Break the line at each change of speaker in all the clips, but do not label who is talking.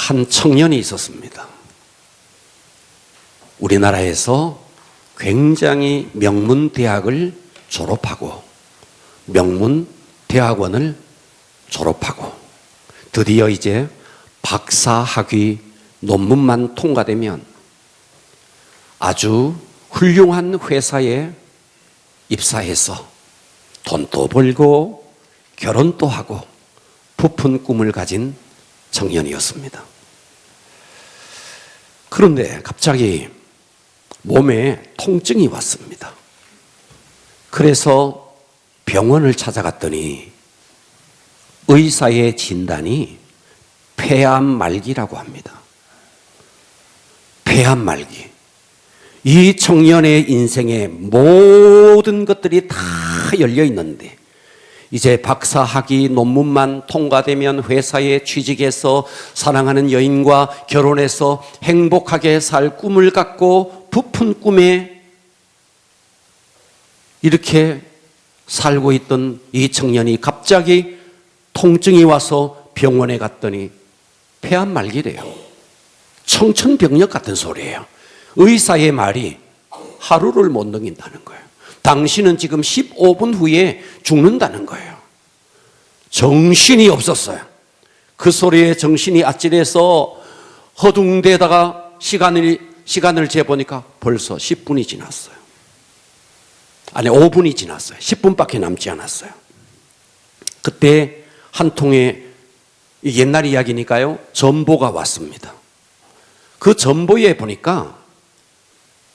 한 청년이 있었습니다. 우리나라에서 굉장히 명문 대학을 졸업하고 명문 대학원을 졸업하고 드디어 이제 박사 학위 논문만 통과되면 아주 훌륭한 회사에 입사해서 돈도 벌고 결혼도 하고 부푼 꿈을 가진 청년이었습니다. 그런데 갑자기 몸에 통증이 왔습니다. 그래서 병원을 찾아갔더니 의사의 진단이 폐암 말기라고 합니다. 폐암 말기. 이 청년의 인생에 모든 것들이 다 열려 있는데 이제 박사 학위 논문만 통과되면 회사에 취직해서 사랑하는 여인과 결혼해서 행복하게 살 꿈을 갖고 부푼 꿈에 이렇게 살고 있던 이 청년이 갑자기 통증이 와서 병원에 갔더니 폐암 말기래요. 청천벽력 같은 소리예요. 의사의 말이 하루를 못 넘긴다는 거예요. 당신은 지금 15분 후에 죽는다는 거예요. 정신이 없었어요. 그 소리에 정신이 아찔해서 허둥대다가 시간을 재보니까 벌써 10분이 지났어요. 아니 5분이 지났어요. 10분밖에 남지 않았어요. 그때 한 통의 옛날 이야기니까요. 전보가 왔습니다. 그 전보에 보니까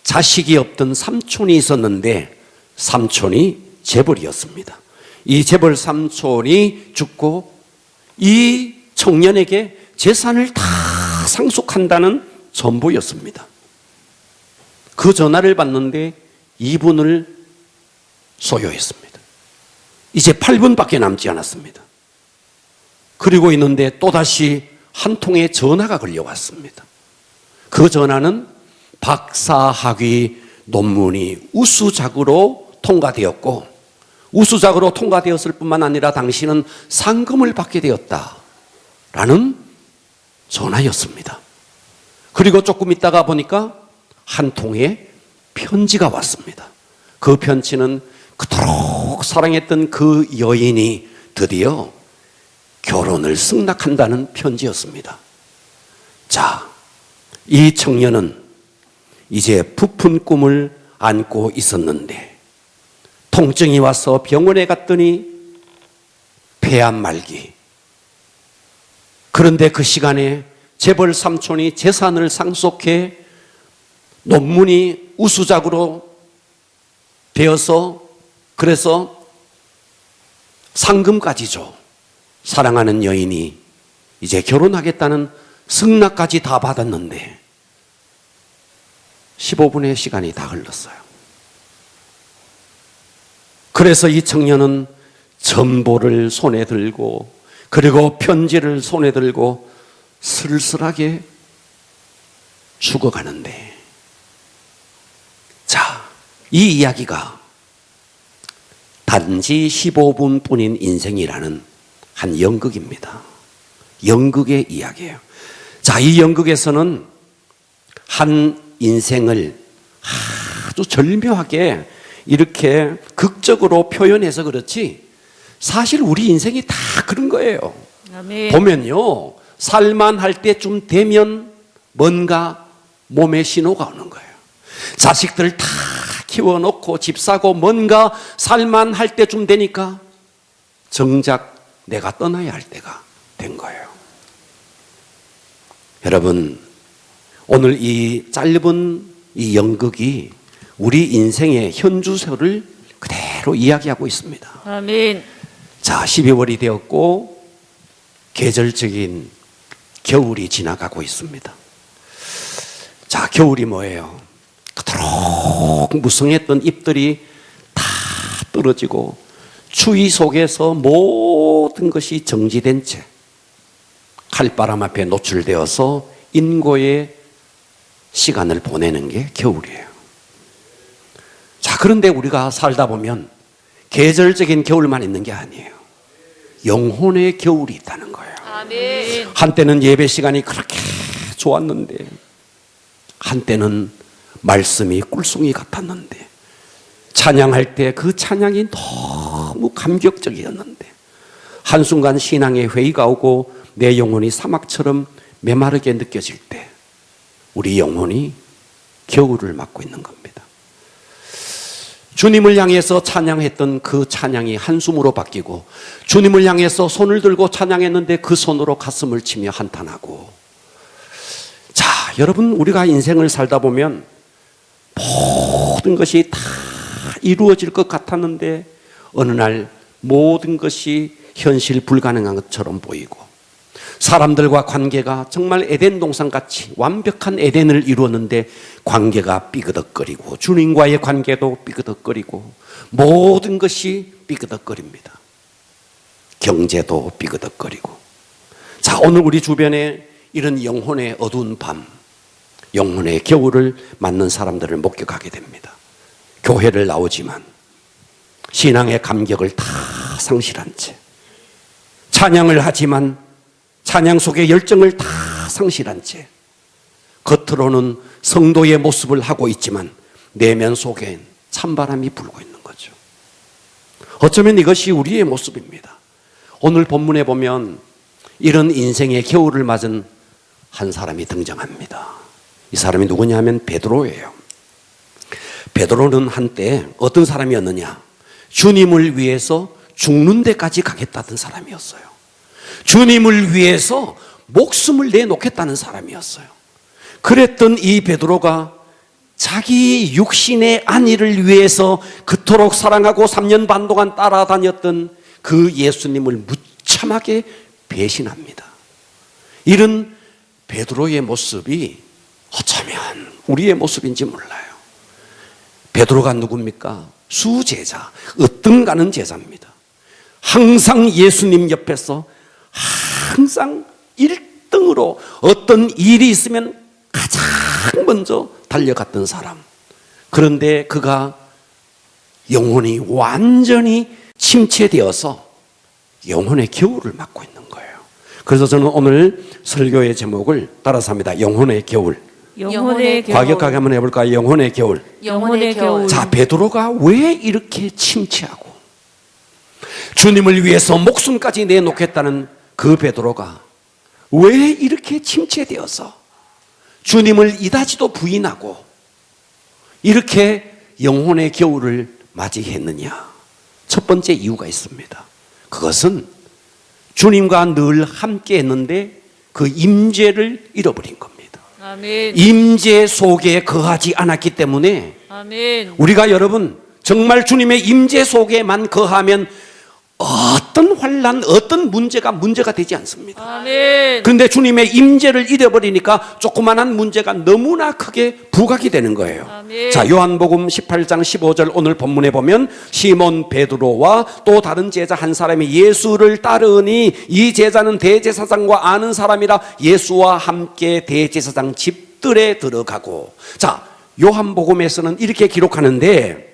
자식이 없던 삼촌이 있었는데 삼촌이 재벌이었습니다. 이 재벌 삼촌이 죽고 이 청년에게 재산을 다 상속한다는 전보였습니다. 그 전화를 받는데 2분을 소요했습니다. 이제 8분밖에 남지 않았습니다. 그리고 있는데 또다시 한 통의 전화가 걸려왔습니다. 그 전화는 박사학위 논문이 우수작으로 통과되었고 우수작으로 통과되었을 뿐만 아니라 당신은 상금을 받게 되었다라는 전화였습니다. 그리고 조금 있다가 보니까 한 통의 편지가 왔습니다. 그 편지는 그토록 사랑했던 그 여인이 드디어 결혼을 승낙한다는 편지였습니다. 자, 이 청년은 이제 부푼 꿈을 안고 있었는데 통증이 와서 병원에 갔더니 폐암 말기. 그런데 그 시간에 재벌 삼촌이 재산을 상속해 논문이 우수작으로 되어서 그래서 상금까지 줘. 사랑하는 여인이 이제 결혼하겠다는 승낙까지 다 받았는데 15분의 시간이 다 흘렀어요. 그래서 이 청년은 전보를 손에 들고 그리고 편지를 손에 들고 쓸쓸하게 죽어가는데 자, 이 이야기가 단지 15분 뿐인 인생이라는 한 연극입니다. 연극의 이야기예요. 자, 이 연극에서는 한 인생을 아주 절묘하게 이렇게 극적으로 표현해서 그렇지 사실 우리 인생이 다 그런 거예요. 아멘. 보면요, 살만할 때쯤 되면 뭔가 몸에 신호가 오는 거예요. 자식들 다 키워놓고 집 사고 뭔가 살만할 때쯤 되니까 정작 내가 떠나야 할 때가 된 거예요. 여러분, 오늘 이 짧은 이 연극이 우리 인생의 현주소를 그대로 이야기하고 있습니다.
아멘.
자, 12월이 되었고 계절적인 겨울이 지나가고 있습니다. 자, 겨울이 뭐예요? 그토록 무성했던 잎들이 다 떨어지고 추위 속에서 모든 것이 정지된 채 칼바람 앞에 노출되어서 인고의 시간을 보내는 게 겨울이에요. 자, 그런데 우리가 살다 보면 계절적인 겨울만 있는 게 아니에요. 영혼의 겨울이 있다는 거예요.
아멘. 아멘.
한때는 예배 시간이 그렇게 좋았는데, 한때는 말씀이 꿀송이 같았는데, 찬양할 때 그 찬양이 너무 감격적이었는데, 한순간 신앙의 회의가 오고 내 영혼이 사막처럼 메마르게 느껴질 때 우리 영혼이 겨울을 맞고 있는 겁니다. 주님을 향해서 찬양했던 그 찬양이 한숨으로 바뀌고, 주님을 향해서 손을 들고 찬양했는데 그 손으로 가슴을 치며 한탄하고. 자, 여러분, 우리가 인생을 살다 보면 모든 것이 다 이루어질 것 같았는데 어느 날 모든 것이 현실 불가능한 것처럼 보이고, 사람들과 관계가 정말 에덴 동산같이 완벽한 에덴을 이루었는데 관계가 삐그덕거리고, 주님과의 관계도 삐그덕거리고, 모든 것이 삐그덕거립니다. 경제도 삐그덕거리고. 자, 오늘 우리 주변에 이런 영혼의 어두운 밤, 영혼의 겨울을 맞는 사람들을 목격하게 됩니다. 교회를 나오지만 신앙의 감격을 다 상실한 채, 찬양을 하지만 찬양 속의 열정을 다 상실한 채, 겉으로는 성도의 모습을 하고 있지만 내면 속엔 찬바람이 불고 있는 거죠. 어쩌면 이것이 우리의 모습입니다. 오늘 본문에 보면 이런 인생의 겨울을 맞은 한 사람이 등장합니다. 이 사람이 누구냐 하면 베드로예요. 베드로는 한때 어떤 사람이었느냐? 주님을 위해서 죽는 데까지 가겠다던 사람이었어요. 주님을 위해서 목숨을 내놓겠다는 사람이었어요. 그랬던 이 베드로가 자기 육신의 안위를 위해서 그토록 사랑하고 3년 반 동안 따라다녔던 그 예수님을 무참하게 배신합니다. 이런 베드로의 모습이 어쩌면 우리의 모습인지 몰라요. 베드로가 누굽니까? 수제자, 으뜸가는 제자입니다. 항상 예수님 옆에서 항상 1등으로 어떤 일이 있으면 가장 먼저 달려갔던 사람. 그런데 그가 영혼이 완전히 침체되어서 영혼의 겨울을 맞고 있는 거예요. 그래서 저는 오늘 설교의 제목을 따라서 합니다. 영혼의 겨울.
영혼의 겨울.
과격하게 한번 해볼까요? 영혼의 겨울.
영혼의 겨울.
자, 베드로가 왜 이렇게 침체하고 주님을 위해서 목숨까지 내놓겠다는 그 베드로가 왜 이렇게 침체되어서 주님을 이다지도 부인하고 이렇게 영혼의 겨울을 맞이했느냐? 첫 번째 이유가 있습니다. 그것은 주님과 늘 함께 했는데 그 임재를 잃어버린 겁니다.
아멘.
임재 속에 거하지 않았기 때문에
아멘.
우리가 여러분 정말 주님의 임재 속에만 거하면 어떤 환난, 어떤 문제가 되지 않습니다.
아멘.
그런데 주님의 임재를 잃어버리니까 조그만한 문제가 너무나 크게 부각이 되는 거예요.
아멘.
자, 요한복음 18장 15절 오늘 본문에 보면 시몬 베드로와 또 다른 제자 한 사람이 예수를 따르니 이 제자는 대제사장과 아는 사람이라 예수와 함께 대제사장 집들에 들어가고. 자, 요한복음에서는 이렇게 기록하는데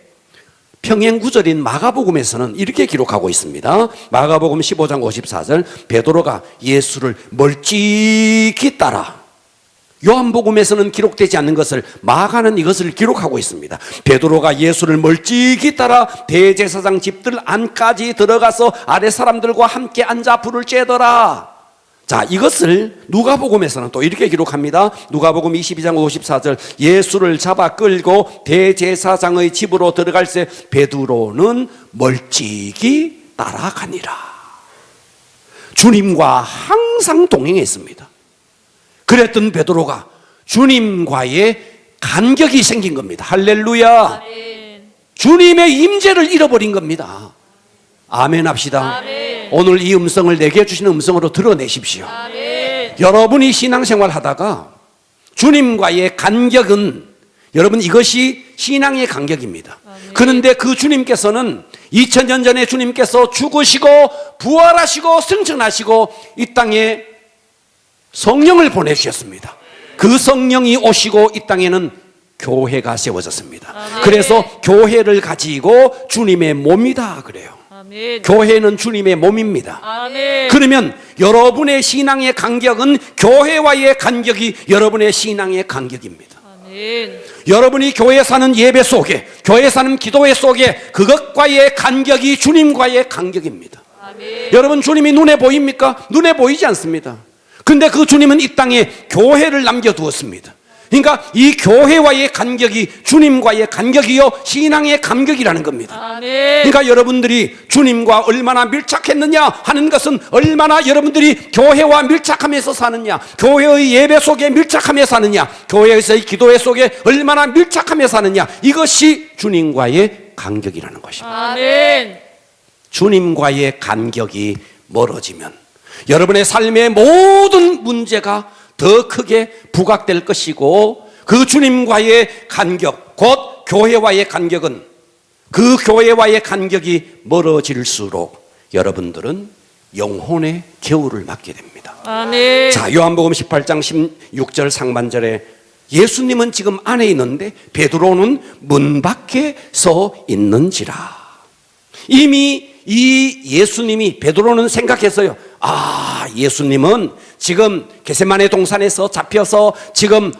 평행구절인 마가복음에서는 이렇게 기록하고 있습니다. 마가복음 15장 54절 베드로가 예수를 멀찍이 따라. 요한복음에서는 기록되지 않는 것을 마가는 이것을 기록하고 있습니다. 베드로가 예수를 멀찍이 따라 대제사장 집들 안까지 들어가서 아래 사람들과 함께 앉아 불을 쬐더라. 자, 이것을 누가복음에서는 또 이렇게 기록합니다. 누가복음 22장 54절 예수를 잡아 끌고 대제사장의 집으로 들어갈 때 베드로는 멀찍이 따라가니라. 주님과 항상 동행했습니다. 그랬던 베드로가 주님과의 간격이 생긴 겁니다. 할렐루야.
아멘.
주님의 임재를 잃어버린 겁니다. 아멘 합시다.
아멘.
오늘 이 음성을 내게 주시는 음성으로 드러내십시오.
아멘.
여러분이 신앙생활 하다가 주님과의 간격은 여러분 이것이 신앙의 간격입니다.
아멘.
그런데 그 주님께서는 2000년 전에 주님께서 죽으시고 부활하시고 승천하시고 이 땅에 성령을 보내주셨습니다. 그 성령이 오시고 이 땅에는 교회가 세워졌습니다.
아멘.
그래서 교회를 가지고 주님의 몸이다 그래요.
아멘.
교회는 주님의 몸입니다.
아멘.
그러면 여러분의 신앙의 간격은 교회와의 간격이 여러분의 신앙의 간격입니다.
아멘.
여러분이 교회 사는 예배 속에, 교회 사는 기도회 속에 그것과의 간격이 주님과의 간격입니다.
아멘.
여러분, 주님이 눈에 보입니까? 눈에 보이지 않습니다. 근데 그 주님은 이 땅에 교회를 남겨두었습니다. 그러니까 이 교회와의 간격이 주님과의 간격이요 신앙의 간격이라는 겁니다.
아멘.
그러니까 여러분들이 주님과 얼마나 밀착했느냐 하는 것은 얼마나 여러분들이 교회와 밀착하면서 사느냐, 교회의 예배 속에 밀착하며 사느냐, 교회에서의 기도회 속에 얼마나 밀착하며 사느냐, 이것이 주님과의 간격이라는 것입니다.
아멘.
주님과의 간격이 멀어지면 여러분의 삶의 모든 문제가 더 크게 부각될 것이고, 그 주님과의 간격, 곧 교회와의 간격은, 그 교회와의 간격이 멀어질수록 여러분들은 영혼의 겨울을 맞게 됩니다.
아멘.
자, 요한복음 18장 16절 상반절에 예수님은 지금 안에 있는데 베드로는 문 밖에 서 있는지라. 이미 이 예수님이, 베드로는 생각했어요. 아, 예수님은 지금 겟세마네 동산에서 잡혀서 지금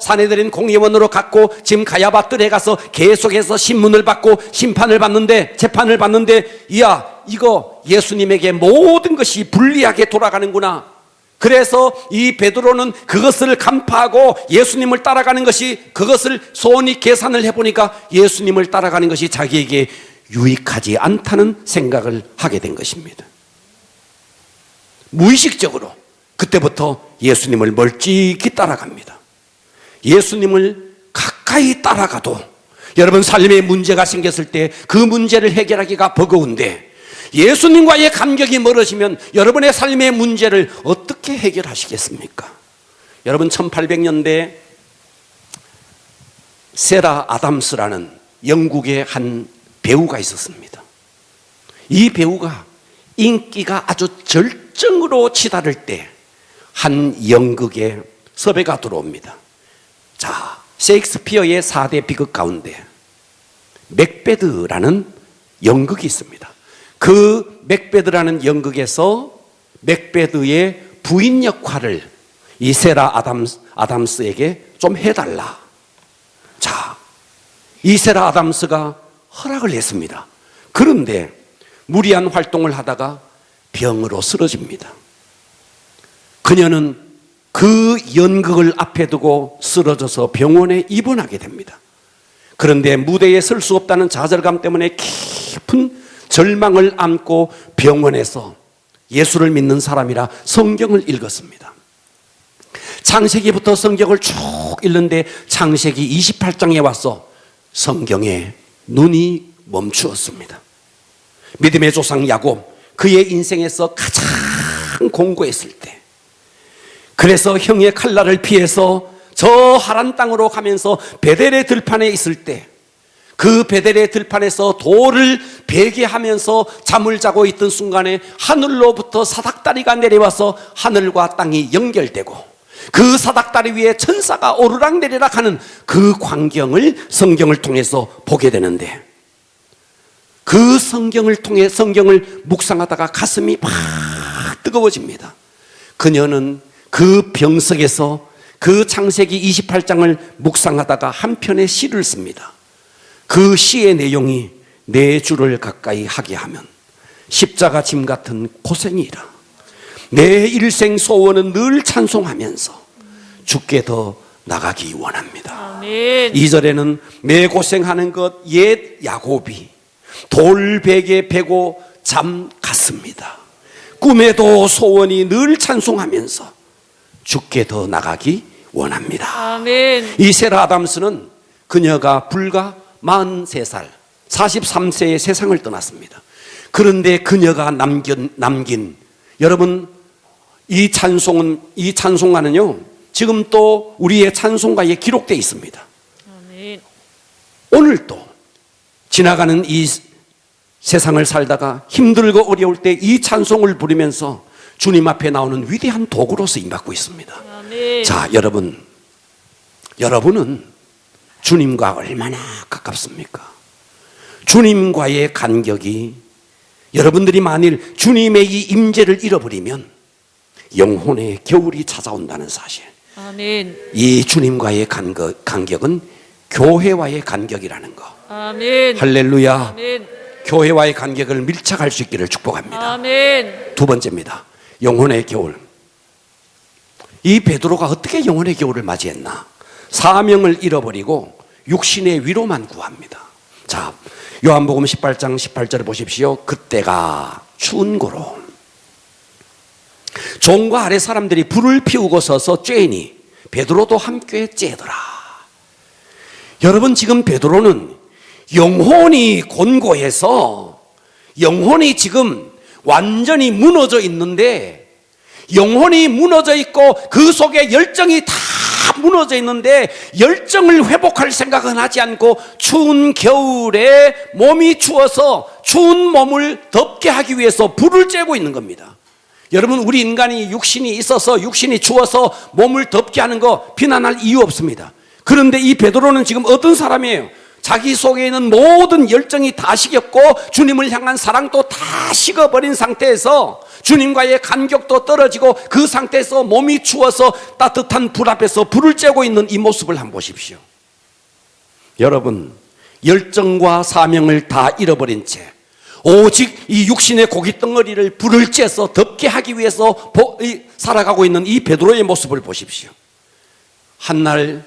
사내들인 공회원으로 갔고, 지금 가야바 뜰에 가서 계속해서 신문을 받고 심판을 받는데, 재판을 받는데, 이야, 이거 예수님에게 모든 것이 불리하게 돌아가는구나. 그래서 이 베드로는 그것을 간파하고 예수님을 따라가는 것이, 그것을 소원히 계산을 해보니까 예수님을 따라가는 것이 자기에게 유익하지 않다는 생각을 하게 된 것입니다. 무의식적으로 그때부터 예수님을 멀찍이 따라갑니다. 예수님을 가까이 따라가도 여러분 삶에 문제가 생겼을 때 그 문제를 해결하기가 버거운데, 예수님과의 간격이 멀어지면 여러분의 삶의 문제를 어떻게 해결하시겠습니까? 여러분, 1800년대 세라 아담스라는 영국의 한 배우가 있었습니다. 이 배우가 인기가 아주 절정으로 치달을 때 한 연극에 섭외가 들어옵니다. 자, 셰익스피어의 4대 비극 가운데 맥베드라는 연극이 있습니다. 그 맥베드라는 연극에서 맥베드의 부인 역할을 이 세라 아담스에게 좀 해달라. 자, 이 세라 아담스가 허락을 했습니다. 그런데 무리한 활동을 하다가 병으로 쓰러집니다. 그녀는 그 연극을 앞에 두고 쓰러져서 병원에 입원하게 됩니다. 그런데 무대에 설 수 없다는 좌절감 때문에 깊은 절망을 안고 병원에서 예수를 믿는 사람이라 성경을 읽었습니다. 창세기부터 성경을 쭉 읽는데 창세기 28장에 와서 성경에 눈이 멈추었습니다. 믿음의 조상 야곱, 그의 인생에서 가장 공고했을 때, 그래서 형의 칼날을 피해서 저 하란 땅으로 가면서 베델의 들판에 있을 때, 그 베델의 들판에서 돌을 베게 하면서 잠을 자고 있던 순간에 하늘로부터 사닥다리가 내려와서 하늘과 땅이 연결되고, 그 사닥다리 위에 천사가 오르락내리락 하는 그 광경을 성경을 통해서 보게 되는데, 그 성경을 통해 성경을 묵상하다가 가슴이 막 뜨거워집니다. 그녀는 그 병석에서 그 창세기 28장을 묵상하다가 한 편의 시를 씁니다. 그 시의 내용이 내 주를 가까이 하게 하면 십자가 짐 같은 고생이라. 내 일생 소원은 늘 찬송하면서 주께 더 나가기 원합니다.
아멘.
2절에는 매 고생하는 것 옛 야곱이 돌베개 베고 잠 갔습니다. 꿈에도 소원이 늘 찬송하면서 주께 더 나가기 원합니다.
아멘.
이 세라 아담스는 그녀가 불과 43살, 43세에 세상을 떠났습니다. 그런데 그녀가 남긴 여러분, 이 찬송가는요 지금 또 우리의 찬송가에 기록되어 있습니다.
아멘.
오늘도 지나가는 이 세상을 살다가 힘들고 어려울 때 이 찬송을 부르면서 주님 앞에 나오는 위대한 도구로 쓰임받고 있습니다.
아멘.
자, 여러분은 주님과 얼마나 가깝습니까? 주님과의 간격이 여러분들이 만일 주님의 이 임재를 잃어버리면 영혼의 겨울이 찾아온다는 사실.
아멘.
이 주님과의 간격은 교회와의 간격이라는 거.
아멘.
할렐루야.
아멘.
교회와의 간격을 밀착할 수 있기를 축복합니다.
아멘.
두 번째입니다. 영혼의 겨울. 이 베드로가 어떻게 영혼의 겨울을 맞이했나? 사명을 잃어버리고 육신의 위로만 구합니다. 자, 요한복음 18장 18절을 보십시오. 그때가 추운 고로 종과 아래 사람들이 불을 피우고 서서 쬐니 베드로도 함께 쬐더라. 여러분, 지금 베드로는 영혼이 곤고해서 영혼이 지금 완전히 무너져 있는데, 영혼이 무너져 있고 그 속에 열정이 다 무너져 있는데 열정을 회복할 생각은 하지 않고 추운 겨울에 몸이 추워서 추운 몸을 덥게 하기 위해서 불을 쬐고 있는 겁니다. 여러분, 우리 인간이 육신이 있어서 육신이 추워서 몸을 덥게 하는 거 비난할 이유 없습니다. 그런데 이 베드로는 지금 어떤 사람이에요? 자기 속에 있는 모든 열정이 다 식었고 주님을 향한 사랑도 다 식어버린 상태에서 주님과의 간격도 떨어지고 그 상태에서 몸이 추워서 따뜻한 불 앞에서 불을 쬐고 있는 이 모습을 한번 보십시오. 여러분, 열정과 사명을 다 잃어버린 채 오직 이 육신의 고깃덩어리를 불을 쬐서 덥게 하기 위해서 살아가고 있는 이 베드로의 모습을 보십시오. 한날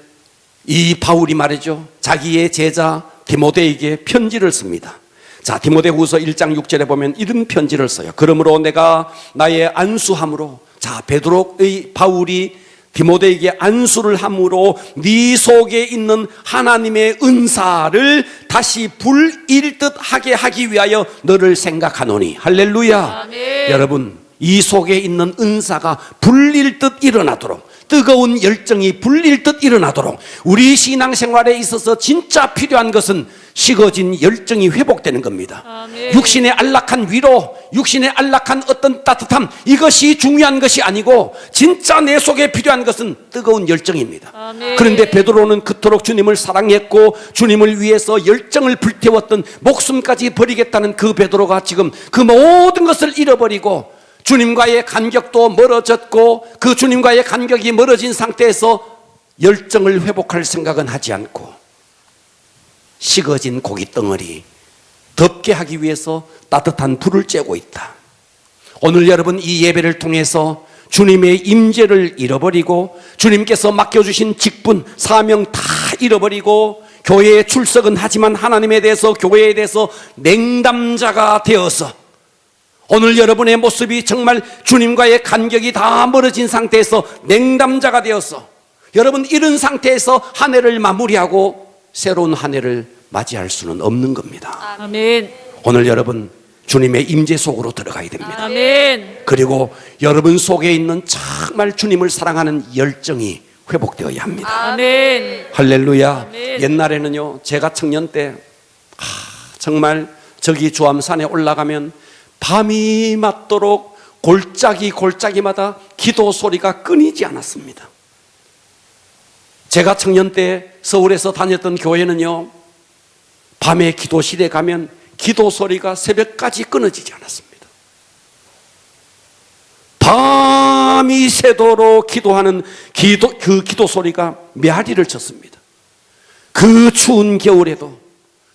이 바울이 말이죠, 자기의 제자 디모데에게 편지를 씁니다. 자, 디모데후서 1장 6절에 보면 이런 편지를 써요. 그러므로 내가 나의 안수함으로, 자, 베드로의 바울이 디모데에게 안수를 함으로 네 속에 있는 하나님의 은사를 다시 불일듯 하게 하기 위하여 너를 생각하노니. 할렐루야.
아멘.
여러분, 이 속에 있는 은사가 불일듯 일어나도록, 뜨거운 열정이 불일듯 일어나도록 우리 신앙생활에 있어서 진짜 필요한 것은 식어진 열정이 회복되는 겁니다.
아멘.
육신의 안락한 위로, 육신의 안락한 어떤 따뜻함, 이것이 중요한 것이 아니고 진짜 내 속에 필요한 것은 뜨거운 열정입니다.
아멘.
그런데 베드로는 그토록 주님을 사랑했고 주님을 위해서 열정을 불태웠던, 목숨까지 버리겠다는 그 베드로가 지금 그 모든 것을 잃어버리고 주님과의 간격도 멀어졌고 그 주님과의 간격이 멀어진 상태에서 열정을 회복할 생각은 하지 않고 식어진 고깃덩어리 덥게 하기 위해서 따뜻한 불을 쬐고 있다. 오늘 여러분, 이 예배를 통해서 주님의 임재를 잃어버리고 주님께서 맡겨주신 직분, 사명 다 잃어버리고 교회에 출석은 하지만 하나님에 대해서, 교회에 대해서 냉담자가 되어서 오늘 여러분의 모습이 정말 주님과의 간격이 다 멀어진 상태에서 냉담자가 되어서 여러분, 이런 상태에서 한 해를 마무리하고 새로운 한 해를 맞이할 수는 없는 겁니다.
아멘.
오늘 여러분, 주님의 임재 속으로 들어가야 됩니다.
아멘.
그리고 여러분 속에 있는 정말 주님을 사랑하는 열정이 회복되어야 합니다.
아멘.
할렐루야.
아멘.
옛날에는요, 제가 청년 때 정말 저기 주암산에 올라가면 밤이 맞도록 골짜기마다 기도 소리가 끊이지 않았습니다. 제가 청년 때 서울에서 다녔던 교회는요, 밤에 기도실에 가면 기도 소리가 새벽까지 끊어지지 않았습니다. 밤이 새도록 기도하는 그 기도 소리가 메아리를 쳤습니다. 그 추운 겨울에도,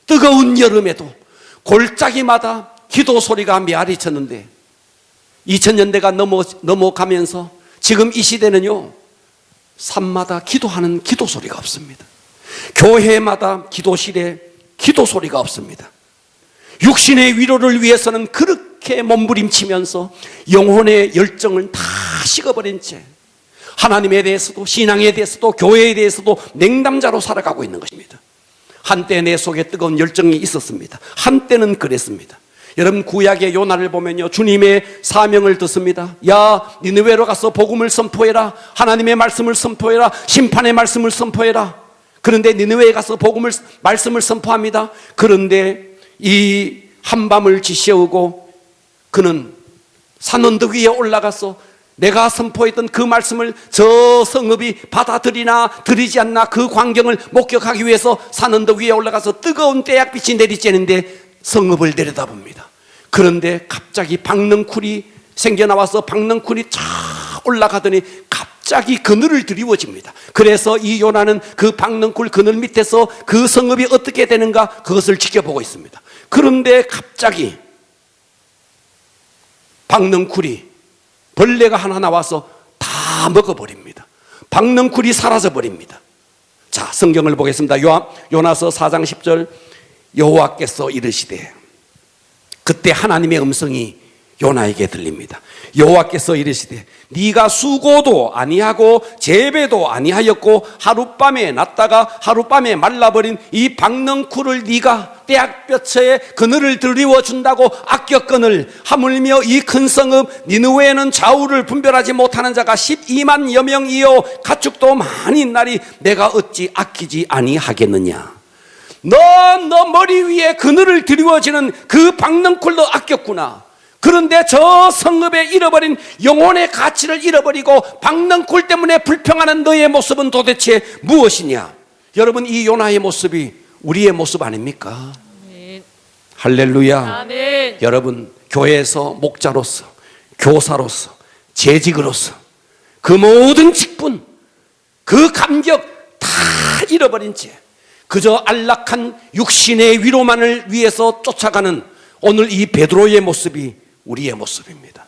뜨거운 여름에도 골짜기마다 기도 소리가 메아리 쳤는데 2000년대가 넘어가면서 지금 이 시대는요, 산마다 기도하는 기도 소리가 없습니다. 교회마다 기도실에 기도 소리가 없습니다. 육신의 위로를 위해서는 그렇게 몸부림치면서 영혼의 열정을 다 식어버린 채 하나님에 대해서도, 신앙에 대해서도, 교회에 대해서도 냉담자로 살아가고 있는 것입니다. 한때 내 속에 뜨거운 열정이 있었습니다. 한때는 그랬습니다. 여러분, 구약의 요나를 보면요, 주님의 사명을 듣습니다. 야, 니느웨로 가서 복음을 선포해라. 하나님의 말씀을 선포해라. 심판의 말씀을 선포해라. 그런데 니느웨에 가서 말씀을 선포합니다. 그런데 이 한밤을 지새우고 그는 산 언덕 위에 올라가서 내가 선포했던 그 말씀을 저 성읍이 받아들이나 들이지 않나, 그 광경을 목격하기 위해서 산 언덕 위에 올라가서 뜨거운 떼약빛이 내리쬐는데 성읍을 내려다봅니다. 그런데 갑자기 박넝쿨이 생겨나와서 박넝쿨이 쫙 올라가더니 갑자기 그늘을 드리워집니다. 그래서 이 요나는 그 박넝쿨 그늘 밑에서 그 성읍이 어떻게 되는가 그것을 지켜보고 있습니다. 그런데 갑자기 박넝쿨이 벌레가 하나 나와서 다 먹어버립니다. 박넝쿨이 사라져버립니다. 자, 성경을 보겠습니다. 요나서 4장 10절. 여호와께서 이르시되, 그때 하나님의 음성이 요나에게 들립니다. 여호와께서 이르시되, 네가 수고도 아니하고 재배도 아니하였고 하룻밤에 났다가 하룻밤에 말라버린 이 박넝쿨을 네가 떼약볕에 그늘을 드리워 준다고 아꼈거늘 하물며 이 큰 성읍 니느웨에는 좌우를 분별하지 못하는 자가 12만여 명이요 가축도 많이 있나니 내가 어찌 아끼지 아니하겠느냐. 너 머리 위에 그늘을 드리워지는 그 박넝쿨도 아꼈구나. 그런데 저 성읍에 잃어버린 영혼의 가치를 잃어버리고 박넝쿨 때문에 불평하는 너의 모습은 도대체 무엇이냐? 여러분, 이 요나의 모습이 우리의 모습 아닙니까?
아멘.
할렐루야.
아멘.
여러분, 교회에서 목자로서, 교사로서, 재직으로서 그 모든 직분, 그 감격 다 잃어버린 채 그저 안락한 육신의 위로만을 위해서 쫓아가는 오늘 이 베드로의 모습이 우리의 모습입니다.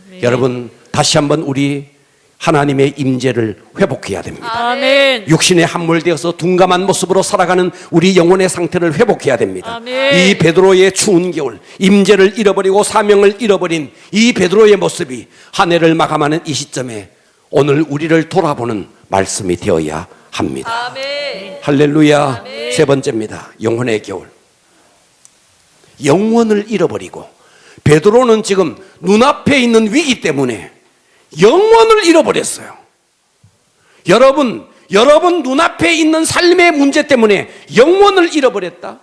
아멘.
여러분, 다시 한번 우리 하나님의 임재를 회복해야 됩니다.
아멘.
육신에 함몰되어서 둔감한 모습으로 살아가는 우리 영혼의 상태를 회복해야 됩니다.
아멘.
이 베드로의 추운 겨울, 임재를 잃어버리고 사명을 잃어버린 이 베드로의 모습이 한 해를 마감하는 이 시점에 오늘 우리를 돌아보는 말씀이 되어야 합니다.
아멘.
할렐루야.
아멘.
세 번째입니다. 영혼의 겨울. 영혼을 잃어버리고 베드로는 지금 눈앞에 있는 위기 때문에 영혼을 잃어버렸어요. 여러분 눈앞에 있는 삶의 문제 때문에 영혼을 잃어버렸다.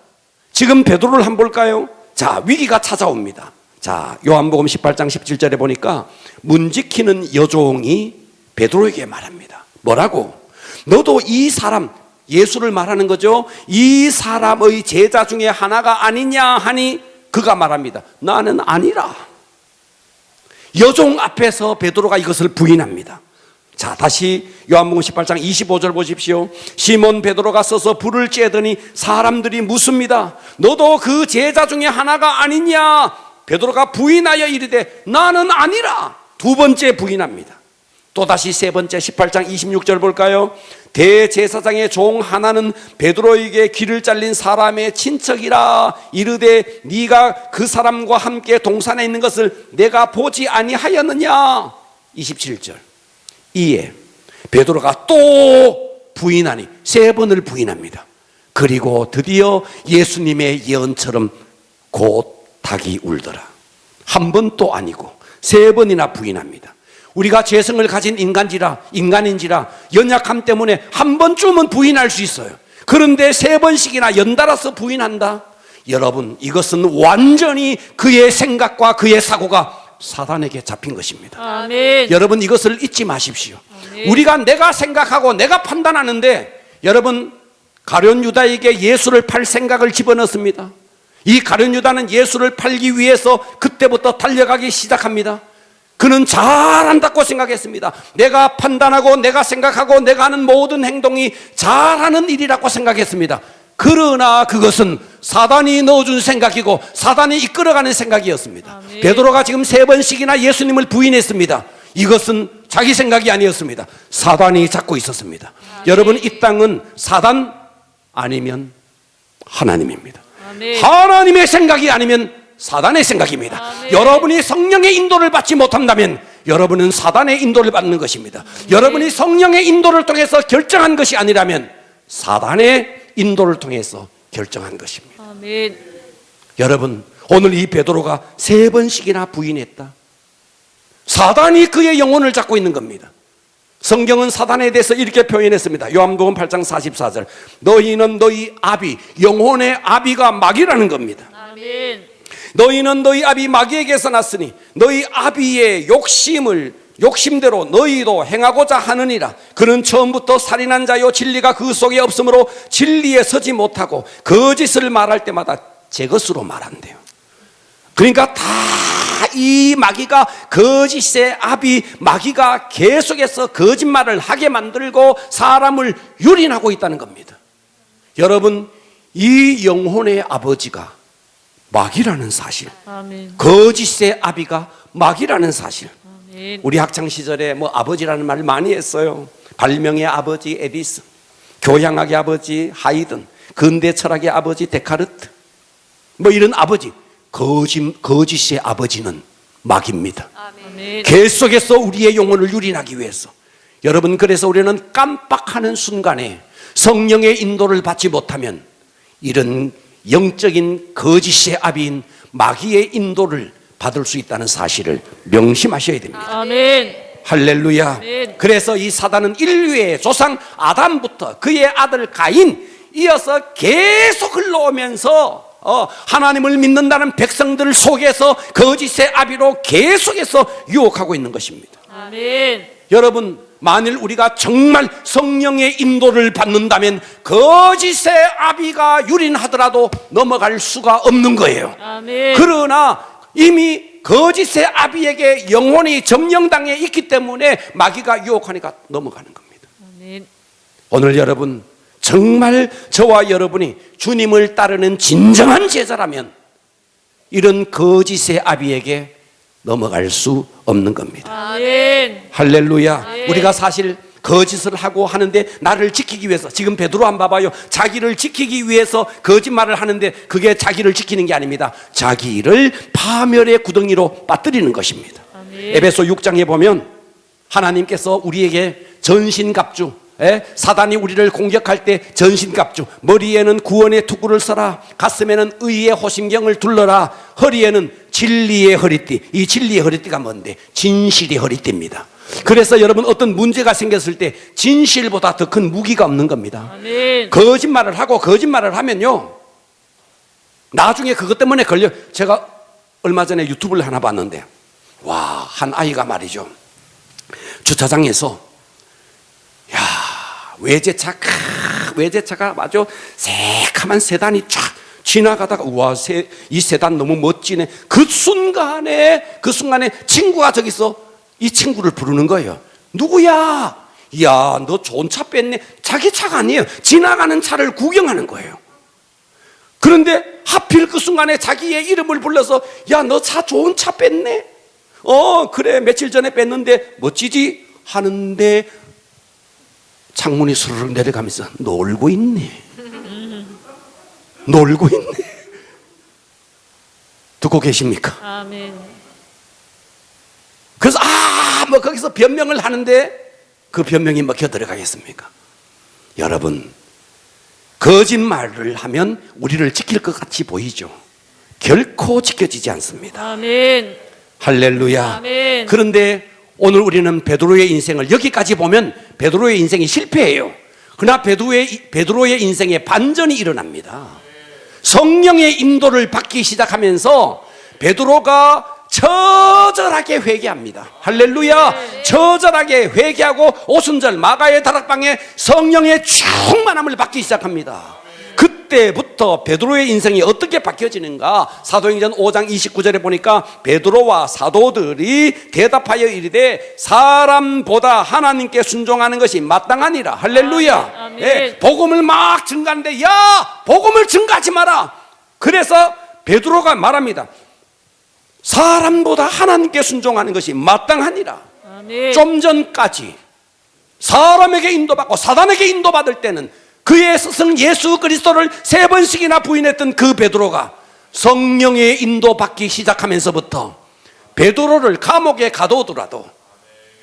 지금 베드로를 한번 볼까요? 자, 위기가 찾아옵니다. 자, 요한복음 18장 17절에 보니까 문 지키는 여종이 베드로에게 말합니다. 뭐라고? 너도 이 사람, 예수를 말하는 거죠. 이 사람의 제자 중에 하나가 아니냐 하니 그가 말합니다. 나는 아니라. 여종 앞에서 베드로가 이것을 부인합니다. 자, 다시 요한복음 18장 25절 보십시오. 시몬 베드로가 서서 불을 쬐더니 사람들이 묻습니다. 너도 그 제자 중에 하나가 아니냐? 베드로가 부인하여 이르되 나는 아니라. 두 번째 부인합니다. 또다시 세 번째 18장 26절 볼까요? 대제사장의 종 하나는 베드로에게 귀를 잘린 사람의 친척이라 이르되 네가 그 사람과 함께 동산에 있는 것을 내가 보지 아니하였느냐. 27절. 이에 베드로가 또 부인하니 세 번을 부인합니다. 그리고 드디어 예수님의 예언처럼 곧 닭이 울더라. 한 번도 아니고 세 번이나 부인합니다. 우리가 죄성을 가진 인간인지라 연약함 때문에 한 번쯤은 부인할 수 있어요. 그런데 세 번씩이나 연달아서 부인한다? 여러분, 이것은 완전히 그의 생각과 그의 사고가 사단에게 잡힌 것입니다.
아멘.
여러분, 이것을 잊지 마십시오.
아멘.
우리가 내가 생각하고 내가 판단하는데, 여러분, 가룟 유다에게 예수를 팔 생각을 집어넣습니다. 이 가룟 유다는 예수를 팔기 위해서 그때부터 달려가기 시작합니다. 그는 잘한다고 생각했습니다. 내가 판단하고 내가 생각하고 내가 하는 모든 행동이 잘하는 일이라고 생각했습니다. 그러나 그것은 사단이 넣어준 생각이고 사단이 이끌어가는 생각이었습니다.
아멘.
베드로가 지금 세 번씩이나 예수님을 부인했습니다. 이것은 자기 생각이 아니었습니다. 사단이 잡고 있었습니다.
아멘.
여러분, 이 땅은 사단 아니면 하나님입니다.
아멘.
하나님의 생각이 아니면 사단의 생각입니다.
아멘.
여러분이 성령의 인도를 받지 못한다면 여러분은 사단의 인도를 받는 것입니다. 여러분이 성령의 인도를 통해서 결정한 것이 아니라면 사단의 인도를 통해서 결정한 것입니다.
아멘.
여러분, 오늘 이 베드로가 세 번씩이나 부인했다. 사단이 그의 영혼을 잡고 있는 겁니다. 성경은 사단에 대해서 이렇게 표현했습니다. 요한복음 8장 44절. 너희는 너희 아비, 영혼의 아비가 마귀라는 겁니다.
아멘.
너희는 너희 아비 마귀에게서 났으니 너희 아비의 욕심대로 너희도 행하고자 하느니라. 그는 처음부터 살인한 자요 진리가 그 속에 없으므로 진리에 서지 못하고 거짓을 말할 때마다 제 것으로 말한대요. 그러니까 다 이 마귀가 거짓의 압이 마귀가 계속해서 거짓말을 하게 만들고 사람을 유린하고 있다는 겁니다. 여러분, 이 영혼의 아버지가 마귀라는 사실,
아멘.
거짓의 아비가 마귀라는 사실.
아멘.
우리 학창 시절에 뭐 아버지라는 말을 많이 했어요. 발명의 아버지 에디슨, 교양학의 아버지 하이든, 근대 철학의 아버지 데카르트, 뭐 이런 아버지. 거짓의 아버지는 마귀입니다.
아멘.
계속해서 우리의 영혼을 유린하기 위해서. 여러분, 그래서 우리는 깜빡하는 순간에 성령의 인도를 받지 못하면 이런 영적인 거짓의 아비인 마귀의 인도를 받을 수 있다는 사실을 명심하셔야 됩니다.
아멘.
할렐루야.
아멘.
그래서 이 사단은 인류의 조상 아담부터 그의 아들 가인 이어서 계속 흘러오면서 하나님을 믿는다는 백성들 속에서 거짓의 아비로 계속해서 유혹하고 있는 것입니다.
아멘.
여러분, 만일 우리가 정말 성령의 인도를 받는다면 거짓의 아비가 유린하더라도 넘어갈 수가 없는 거예요.
아멘.
그러나 이미 거짓의 아비에게 영혼이 점령당해 있기 때문에 마귀가 유혹하니까 넘어가는 겁니다.
아멘.
오늘 여러분, 정말 저와 여러분이 주님을 따르는 진정한 제자라면 이런 거짓의 아비에게 넘어갈 수 없는 겁니다.
아멘.
할렐루야.
네.
우리가 사실 거짓을 하고 하는데 나를 지키기 위해서, 지금 베드로 한번 봐봐요. 자기를 지키기 위해서 거짓말을 하는데 그게 자기를 지키는 게 아닙니다. 자기를 파멸의 구덩이로 빠뜨리는 것입니다.
아멘.
에베소 6장에 보면 하나님께서 우리에게 전신갑주, 사단이 우리를 공격할 때 전신갑주, 머리에는 구원의 투구를 써라, 가슴에는 의의 호심경을 둘러라, 허리에는 진리의 허리띠. 이 진리의 허리띠가 뭔데? 진실의 허리띠입니다. 그래서 여러분, 어떤 문제가 생겼을 때 진실보다 더 큰 무기가 없는 겁니다.
아멘.
거짓말을 하고 거짓말을 하면요, 나중에 그것 때문에 걸려. 제가 얼마 전에 유튜브를 하나 봤는데, 와, 한 아이가 말이죠, 주차장에서 외제차가 아주 새카만 세단이 쫙 지나가다가, 우와, 이 세단 너무 멋지네. 그 순간에 친구가 저기서 이 친구를 부르는 거예요. 누구야? 야, 너 좋은 차 뺐네. 자기 차가 아니에요. 지나가는 차를 구경하는 거예요. 그런데 하필 그 순간에 자기의 이름을 불러서, 야, 너 차 좋은 차 뺐네. 그래, 며칠 전에 뺐는데 멋지지? 하는데 창문이 스르륵 내려가면서 놀고 있네. 놀고 있네. 듣고 계십니까?
아멘.
그래서 뭐 거기서 변명을 하는데 그 변명이 먹혀 들어가겠습니까? 여러분, 거짓말을 하면 우리를 지킬 것 같이 보이죠. 결코 지켜지지 않습니다.
아멘.
할렐루야.
아멘.
그런데 오늘 우리는 베드로의 인생을, 여기까지 보면 베드로의 인생이 실패해요. 그러나 베드로의 인생에 반전이 일어납니다. 성령의 인도를 받기 시작하면서 베드로가 처절하게 회개합니다. 할렐루야. 처절하게 회개하고 오순절 마가의 다락방에 성령의 충만함을 받기 시작합니다. 그때부터 베드로의 인생이 어떻게 바뀌어지는가? 사도행전 5장 29절에 보니까 베드로와 사도들이 대답하여 이르되 사람보다 하나님께 순종하는 것이 마땅하니라. 할렐루야.
아멘.
예, 복음을 막 증가하는데, 야, 복음을 증가하지 마라. 그래서 베드로가 말합니다. 사람보다 하나님께 순종하는 것이 마땅하니라.
아멘.
좀 전까지 사람에게 인도받고 사단에게 인도받을 때는 그의 스승 예수 그리스도를 3번씩이나 부인했던 그 베드로가 성령의 인도받기 시작하면서부터 베드로를 감옥에 가둬두라도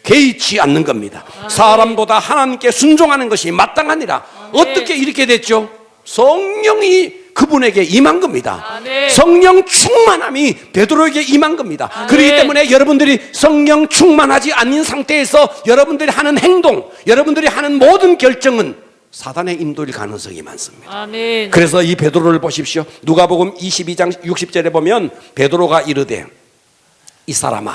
개의치 않는 겁니다. 사람보다 하나님께 순종하는 것이 마땅하니라. 어떻게 이렇게 됐죠? 성령이 그분에게 임한 겁니다.
아멘.
성령 충만함이 베드로에게 임한 겁니다.
아멘.
그렇기 때문에 여러분들이 성령 충만하지 않는 상태에서 여러분들이 하는 행동, 여러분들이 하는 모든 결정은 사단의 인도일 가능성이 많습니다.
아멘.
그래서 이 베드로를 보십시오. 누가복음 22장 60절에 보면 베드로가 이르되 이 사람아,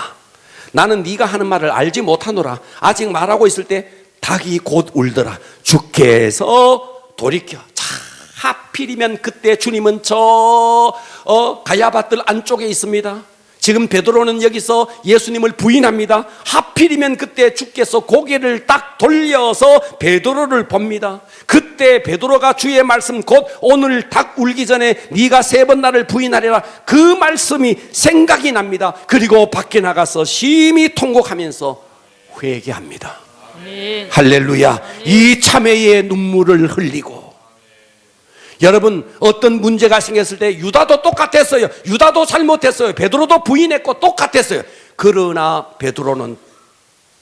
나는 네가 하는 말을 알지 못하노라. 아직 말하고 있을 때 닭이 곧 울더라. 주께서 돌이켜 차 하필이면 그때 주님은 저 가야바들 안쪽에 있습니다. 지금 베드로는 여기서 예수님을 부인합니다. 하필이면 그때 주께서 고개를 딱 돌려서 베드로를 봅니다. 그때 베드로가 주의 말씀 곧 오늘 닭 울기 전에 네가 3번 나를 부인하리라, 그 말씀이 생각이 납니다. 그리고 밖에 나가서 심히 통곡하면서 회개합니다.
아멘.
할렐루야. 이 참회의 눈물을 흘리고, 여러분 어떤 문제가 생겼을 때 유다도 똑같았어요. 유다도 잘못했어요. 베드로도 부인했고 똑같았어요. 그러나 베드로는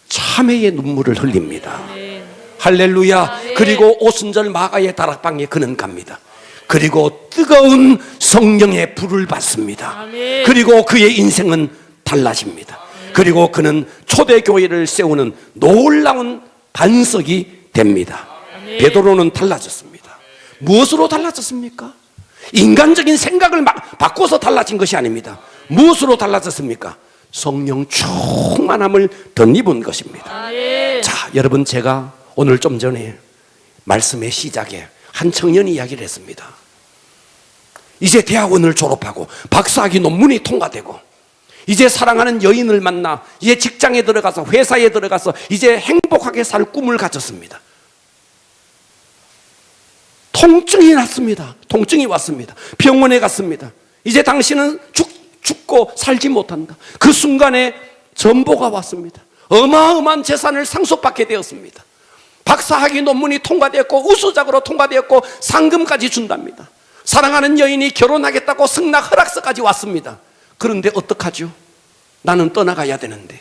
참회의 눈물을 흘립니다.
아멘.
할렐루야.
아멘.
그리고 오순절 마가의 다락방에 그는 갑니다. 그리고 뜨거운 성령의 불을 받습니다.
아멘.
그리고 그의 인생은 달라집니다. 그리고 그는 초대교회를 세우는 놀라운 반석이 됩니다.
아멘.
베드로는 달라졌습니다. 무엇으로 달라졌습니까? 인간적인 생각을 바꿔서 달라진 것이 아닙니다. 무엇으로 달라졌습니까? 성령 충만함을 덧입은 것입니다.
아멘.
자, 여러분, 제가 오늘 좀 전에 말씀의 시작에 한 청년이 이야기를 했습니다. 이제 대학원을 졸업하고 박사학위 논문이 통과되고 이제 사랑하는 여인을 만나 이제 직장에 들어가서 회사에 들어가서 이제 행복하게 살 꿈을 가졌습니다. 통증이 났습니다. 통증이 왔습니다. 병원에 갔습니다. 이제 당신은 죽고 살지 못한다. 그 순간에 전보가 왔습니다. 어마어마한 재산을 상속받게 되었습니다. 박사학위 논문이 통과되었고 우수작으로 통과되었고 상금까지 준답니다. 사랑하는 여인이 결혼하겠다고 승낙 허락서까지 왔습니다. 그런데 어떡하죠? 나는 떠나가야 되는데.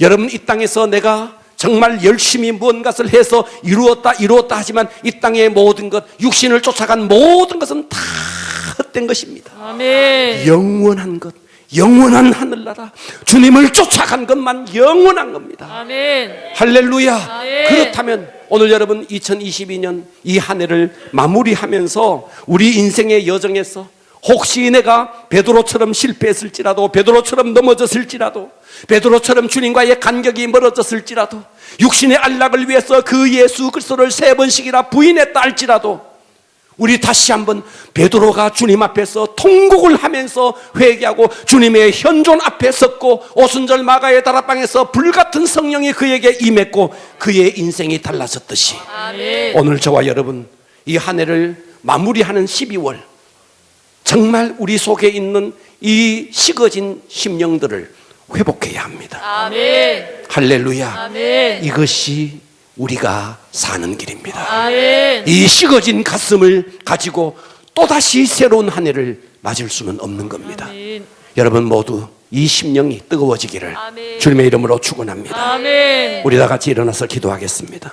여러분, 이 땅에서 내가 정말 열심히 무언가를 해서 이루었다 하지만 이 땅의 모든 것, 육신을 쫓아간 모든 것은 다 헛된 것입니다.
아멘.
영원한 것, 영원한 하늘나라, 주님을 쫓아간 것만 영원한 겁니다.
아멘.
할렐루야.
아멘.
그렇다면 오늘 여러분 2022년 이 한 해를 마무리하면서 우리 인생의 여정에서 혹시 내가 베드로처럼 실패했을지라도, 베드로처럼 넘어졌을지라도, 베드로처럼 주님과의 간격이 멀어졌을지라도, 육신의 안락을 위해서 그 예수 그리스도를 3번씩이나 부인했다 할지라도, 우리 다시 한번 베드로가 주님 앞에서 통곡을 하면서 회개하고 주님의 현존 앞에 섰고 오순절 마가의 다락방에서 불같은 성령이 그에게 임했고 그의 인생이 달라졌듯이
아멘.
오늘 저와 여러분 이 한 해를 마무리하는 12월, 정말 우리 속에 있는 이 식어진 심령들을 회복해야 합니다.
아멘.
할렐루야.
아멘.
이것이 우리가 사는 길입니다.
아멘.
이 식어진 가슴을 가지고 또다시 새로운 한 해를 맞을 수는 없는 겁니다.
아멘.
여러분 모두 이 심령이 뜨거워지기를
아멘.
주님의 이름으로 축원합니다.
아멘.
우리 다 같이 일어나서 기도하겠습니다.